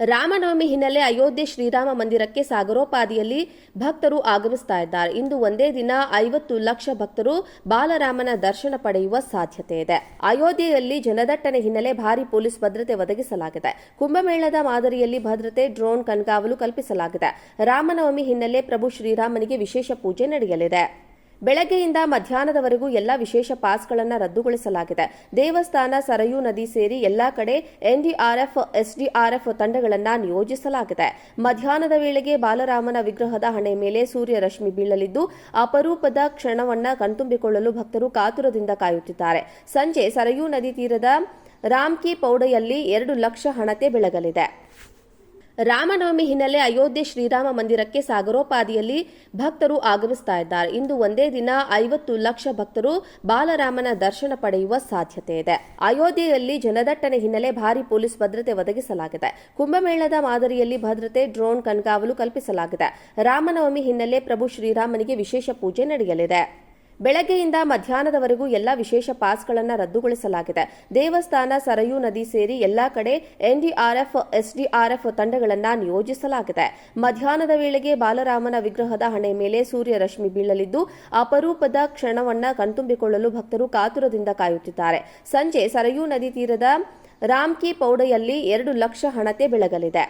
ರಾಮನವಮಿ ಹಿನ್ನೆಲೆ ಅಯೋಧ್ಯೆ ಶ್ರೀರಾಮ ಮಂದಿರಕ್ಕೆ ಸಾಗರೋಪಾದಿಯಲ್ಲಿ ಭಕ್ತರು ಆಗಮಿಸ್ತಾ ಇದ್ದಾರೆ. ಇಂದು ಒಂದೇ ದಿನ 50 ಲಕ್ಷ ಭಕ್ತರು ಬಾಲರಾಮನ ದರ್ಶನ ಪಡೆಯುವ ಸಾಧ್ಯತೆ ಇದೆ. ಅಯೋಧ್ಯೆಯಲ್ಲಿ ಜನದಟ್ಟಣೆ ಹಿನ್ನೆಲೆ ಭಾರಿ ಪೊಲೀಸ್ ಭದ್ರತೆ ಒದಗಿಸಲಾಗಿದೆ. ಕುಂಭಮೇಳದ ಮಾದರಿಯಲ್ಲಿ ಭದ್ರತೆ, ಡ್ರೋನ್ ಕಣ್ಗಾವಲು ಕಲ್ಪಿಸಲಾಗಿದೆ. ರಾಮನವಮಿ ಹಿನ್ನೆಲೆ ಪ್ರಭು ಶ್ರೀರಾಮನಿಗೆ ವಿಶೇಷ ಪೂಜೆ ನಡೆಯಲಿದೆ. ಬೆಳಗ್ಗೆಯಿಂದ ಮಧ್ಯಾಹ್ನದವರೆಗೂ ಎಲ್ಲ ವಿಶೇಷ ಪಾಸ್ಗಳನ್ನು ರದ್ದುಗೊಳಿಸಲಾಗಿದೆ. ದೇವಸ್ಥಾನ, ಸರಯೂ ನದಿ ಸೇರಿ ಎಲ್ಲಾ ಕಡೆ ಎನ್ಡಿಆರ್ಎಫ್, ಎಸ್ಡಿಆರ್ಎಫ್ ತಂಡಗಳನ್ನು ನಿಯೋಜಿಸಲಾಗಿದೆ. ಮಧ್ಯಾಹ್ನದ ವೇಳೆಗೆ ಬಾಲರಾಮನ ವಿಗ್ರಹದ ಹಣೆ ಮೇಲೆ ಸೂರ್ಯ ರಶ್ಮಿ ಬೀಳಲಿದ್ದು, ಅಪರೂಪದ ಕ್ಷಣವನ್ನು ಕಣ್ತುಂಬಿಕೊಳ್ಳಲು ಭಕ್ತರು ಕಾತುರದಿಂದ ಕಾಯುತ್ತಿದ್ದಾರೆ. ಸಂಜೆ ಸರಯೂ ನದಿ ತೀರದ ರಾಮ್ಕಿ ಪೌಡೆಯಲ್ಲಿ 2 ಲಕ್ಷ ಹಣತೆ ಬೆಳಗಲಿದೆ. ರಾಮನವಮಿ ಹಿನ್ನೆಲೆ ಅಯೋಧ್ಯೆ ಶ್ರೀರಾಮ ಮಂದಿರಕ್ಕೆ ಸಾಗರೋಪಾದಿಯಲ್ಲಿ ಭಕ್ತರು ಆಗಮಿಸ್ತಾ ಇದ್ದಾರೆ. ಇಂದು ಒಂದೇ ದಿನ 50 ಲಕ್ಷ ಭಕ್ತರು ಬಾಲರಾಮನ ದರ್ಶನ ಪಡೆಯುವ ಸಾಧ್ಯತೆ ಇದೆ. ಅಯೋಧ್ಯೆಯಲ್ಲಿ ಜನದಟ್ಟಣೆ ಹಿನ್ನೆಲೆ ಭಾರಿ ಪೊಲೀಸ್ ಭದ್ರತೆ ಒದಗಿಸಲಾಗಿದೆ. ಕುಂಭಮೇಳದ ಮಾದರಿಯಲ್ಲಿ ಭದ್ರತೆ, ಡ್ರೋನ್ ಕಣ್ಗಾವಲು ಕಲ್ಪಿಸಲಾಗಿದೆ. ರಾಮನವಮಿ ಹಿನ್ನೆಲೆ ಪ್ರಭು ಶ್ರೀರಾಮನಿಗೆ ವಿಶೇಷ ಪೂಜೆ ನಡೆಯಲಿದೆ. ಬೆಳಗ್ಗೆಯಿಂದ ಮಧ್ಯಾಹ್ನದವರೆಗೂ ಎಲ್ಲ ವಿಶೇಷ ಪಾಸ್ಗಳನ್ನು ರದ್ದುಗೊಳಿಸಲಾಗಿದೆ. ದೇವಸ್ಥಾನ, ಸರಯೂ ನದಿ ಸೇರಿ ಎಲ್ಲಾ ಕಡೆ ಎನ್ಡಿಆರ್ಎಫ್, ಎಸ್ಡಿಆರ್ಎಫ್ ತಂಡಗಳನ್ನು ನಿಯೋಜಿಸಲಾಗಿದೆ. ಮಧ್ಯಾಹ್ನದ ವೇಳೆಗೆ ಬಾಲರಾಮನ ವಿಗ್ರಹದ ಹಣೆ ಮೇಲೆ ಸೂರ್ಯ ರಶ್ಮಿ ಬೀಳಲಿದ್ದು, ಅಪರೂಪದ ಕ್ಷಣವನ್ನು ಕಣ್ತುಂಬಿಕೊಳ್ಳಲು ಭಕ್ತರು ಕಾತುರದಿಂದ ಕಾಯುತ್ತಿದ್ದಾರೆ. ಸಂಜೆ ಸರಯೂ ನದಿ ತೀರದ ರಾಮ್ಕಿ ಪೌಡೆಯಲ್ಲಿ 2 ಲಕ್ಷ ಹಣತೆ ಬೆಳಗಲಿದೆ.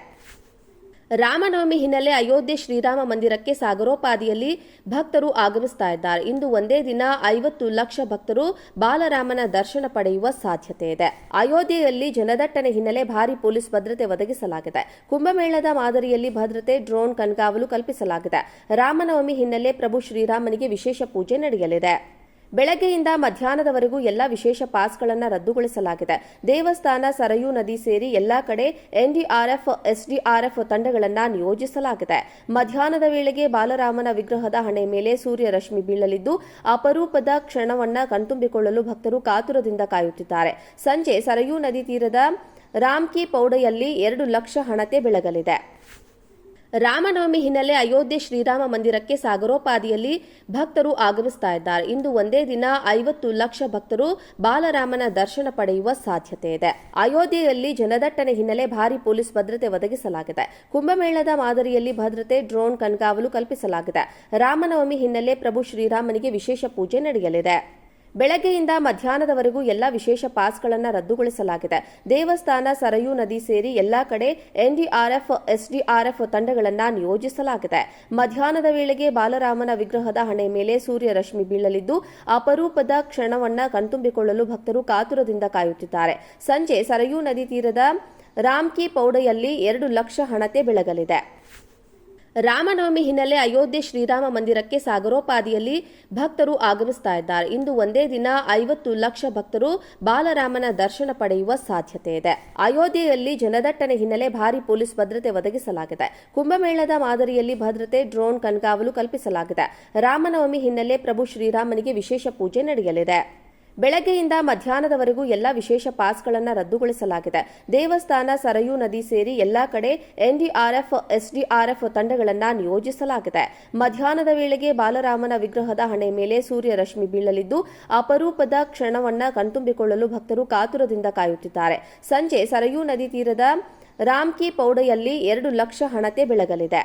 ರಾಮನವಮಿ ಹಿನ್ನೆಲೆ ಅಯೋಧ್ಯೆ ಶ್ರೀರಾಮ ಮಂದಿರಕ್ಕೆ ಸಾಗರೋಪಾದಿಯಲ್ಲಿ ಭಕ್ತರು ಆಗಮಿಸ್ತಾ ಇದ್ದಾರೆ. ಇಂದು ಒಂದೇ ದಿನ 50 ಲಕ್ಷ ಭಕ್ತರು ಬಾಲರಾಮನ ದರ್ಶನ ಪಡೆಯುವ ಸಾಧ್ಯತೆ ಇದೆ. ಅಯೋಧ್ಯೆಯಲ್ಲಿ ಜನದಟ್ಟಣೆ ಹಿನ್ನೆಲೆ ಭಾರಿ ಪೊಲೀಸ್ ಭದ್ರತೆ ಒದಗಿಸಲಾಗಿದೆ. ಕುಂಭಮೇಳದ ಮಾದರಿಯಲ್ಲಿ ಭದ್ರತೆ, ಡ್ರೋನ್ ಕಣ್ಗಾವಲು ಕಲ್ಪಿಸಲಾಗಿದೆ. ರಾಮನವಮಿ ಹಿನ್ನೆಲೆ ಪ್ರಭು ಶ್ರೀರಾಮನಿಗೆ ವಿಶೇಷ ಪೂಜೆ ನಡೆಯಲಿದೆ. ಬೆಳಗ್ಗೆಯಿಂದ ಮಧ್ಯಾಹ್ನದವರೆಗೂ ಎಲ್ಲ ವಿಶೇಷ ಪಾಸ್ಗಳನ್ನು ರದ್ದುಗೊಳಿಸಲಾಗಿದೆ. ದೇವಸ್ಥಾನ, ಸರಯೂ ನದಿ ಸೇರಿ ಎಲ್ಲಾ ಕಡೆ ಎನ್ಡಿಆರ್ಎಫ್, ಎಸ್ಡಿಆರ್ಎಫ್ ತಂಡಗಳನ್ನು ನಿಯೋಜಿಸಲಾಗಿದೆ. ಮಧ್ಯಾಹ್ನದ ವೇಳೆಗೆ ಬಾಲರಾಮನ ವಿಗ್ರಹದ ಹಣೆ ಮೇಲೆ ಸೂರ್ಯ ರಶ್ಮಿ ಬೀಳಲಿದ್ದು, ಅಪರೂಪದ ಕ್ಷಣವನ್ನು ಕಣ್ತುಂಬಿಕೊಳ್ಳಲು ಭಕ್ತರು ಕಾತುರದಿಂದ ಕಾಯುತ್ತಿದ್ದಾರೆ. ಸಂಜೆ ಸರಯೂ ನದಿ ತೀರದ ರಾಮ್ಕಿ ಪೌಡೆಯಲ್ಲಿ 2 ಲಕ್ಷ ಹಣತೆ ಬೆಳಗಲಿದೆ. ರಾಮನವಮಿ ಹಿನ್ನೆಲೆ ಅಯೋಧ್ಯೆ ಶ್ರೀರಾಮ ಮಂದಿರಕ್ಕೆ ಸಾಗರೋಪಾದಿಯಲ್ಲಿ ಭಕ್ತರು ಆಗಮಿಸ್ತಾ ಇದ್ದಾರೆ. ಇಂದು ಒಂದೇ ದಿನ 50 ಲಕ್ಷ ಭಕ್ತರು ಬಾಲರಾಮನ ದರ್ಶನ ಪಡೆಯುವ ಸಾಧ್ಯತೆ ಇದೆ. ಅಯೋಧ್ಯೆಯಲ್ಲಿ ಜನದಟ್ಟಣೆ ಹಿನ್ನೆಲೆ ಭಾರಿ ಪೊಲೀಸ್ ಭದ್ರತೆ ಒದಗಿಸಲಾಗಿದೆ. ಕುಂಭಮೇಳದ ಮಾದರಿಯಲ್ಲಿ ಭದ್ರತೆ, ಡ್ರೋನ್ ಕಣ್ಗಾವಲು ಕಲ್ಪಿಸಲಾಗಿದೆ. ರಾಮನವಮಿ ಹಿನ್ನೆಲೆ ಪ್ರಭು ಶ್ರೀರಾಮನಿಗೆ ವಿಶೇಷ ಪೂಜೆ ನಡೆಯಲಿದೆ. ಬೆಳಗ್ಗೆಯಿಂದ ಮಧ್ಯಾಹ್ನದವರೆಗೂ ಎಲ್ಲ ವಿಶೇಷ ಪಾಸ್ಗಳನ್ನು ರದ್ದುಗೊಳಿಸಲಾಗಿದೆ. ದೇವಸ್ಥಾನ, ಸರಯೂ ನದಿ ಸೇರಿ ಎಲ್ಲಾ ಕಡೆ ಎನ್ಡಿಆರ್ಎಫ್, ಎಸ್ಡಿಆರ್ಎಫ್ ತಂಡಗಳನ್ನು ನಿಯೋಜಿಸಲಾಗಿದೆ. ಮಧ್ಯಾಹ್ನದ ವೇಳೆಗೆ ಬಾಲರಾಮನ ವಿಗ್ರಹದ ಹಣೆ ಮೇಲೆ ಸೂರ್ಯ ರಶ್ಮಿ ಬೀಳಲಿದ್ದು, ಅಪರೂಪದ ಕ್ಷಣವನ್ನು ಕಣ್ತುಂಬಿಕೊಳ್ಳಲು ಭಕ್ತರು ಕಾತುರದಿಂದ ಕಾಯುತ್ತಿದ್ದಾರೆ. ಸಂಜೆ ಸರಯೂ ನದಿ ತೀರದ ರಾಮ್ಕಿ ಪೌಡೆಯಲ್ಲಿ 2 ಲಕ್ಷ ಹಣತೆ ಬೆಳಗಲಿದೆ. ರಾಮನವಮಿ ಹಿನ್ನೆಲೆ ಅಯೋಧ್ಯೆ ಶ್ರೀರಾಮ ಮಂದಿರಕ್ಕೆ ಸಾಗರೋಪಾದಿಯಲ್ಲಿ ಭಕ್ತರು ಆಗಮಿಸ್ತಾ ಇದ್ದಾರೆ. ಇಂದು ಒಂದೇ ದಿನ 50 ಲಕ್ಷ ಭಕ್ತರು ಬಾಲರಾಮನ ದರ್ಶನ ಪಡೆಯುವ ಸಾಧ್ಯತೆ ಇದೆ. ಅಯೋಧ್ಯೆಯಲ್ಲಿ ಜನದಟ್ಟಣೆ ಹಿನ್ನೆಲೆ ಭಾರಿ ಪೊಲೀಸ್ ಭದ್ರತೆ ಒದಗಿಸಲಾಗಿದೆ. ಕುಂಭಮೇಳದ ಮಾದರಿಯಲ್ಲಿ ಭದ್ರತೆ, ಡ್ರೋನ್ ಕಣ್ಗಾವಲು ಕಲ್ಪಿಸಲಾಗಿದೆ. ರಾಮನವಮಿ ಹಿನ್ನೆಲೆ ಪ್ರಭು ಶ್ರೀರಾಮನಿಗೆ ವಿಶೇಷ ಪೂಜೆ ನಡೆಯಲಿದೆ. ಬೆಳಗ್ಗೆಯಿಂದ ಮಧ್ಯಾಹ್ನದವರೆಗೂ ಎಲ್ಲ ವಿಶೇಷ ಪಾಸ್ಗಳನ್ನು ರದ್ದುಗೊಳಿಸಲಾಗಿದೆ. ದೇವಸ್ಥಾನ, ಸರಯೂ ನದಿ ಸೇರಿ ಎಲ್ಲಾ ಕಡೆ ಎನ್ಡಿಆರ್ಎಫ್, ಎಸ್ಡಿಆರ್ಎಫ್ ತಂಡಗಳನ್ನು ನಿಯೋಜಿಸಲಾಗಿದೆ. ಮಧ್ಯಾಹ್ನದ ವೇಳೆಗೆ ಬಾಲರಾಮನ ವಿಗ್ರಹದ ಹಣೆ ಮೇಲೆ ಸೂರ್ಯ ರಶ್ಮಿ ಬೀಳಲಿದ್ದು, ಅಪರೂಪದ ಕ್ಷಣವನ್ನು ಕಣ್ತುಂಬಿಕೊಳ್ಳಲು ಭಕ್ತರು ಕಾತುರದಿಂದ ಕಾಯುತ್ತಿದ್ದಾರೆ. ಸಂಜೆ ಸರಯೂ ನದಿ ತೀರದ ರಾಮ್ಕಿ ಪೌಡೆಯಲ್ಲಿ 2 ಲಕ್ಷ ಹಣತೆ ಬೆಳಗಲಿದೆ.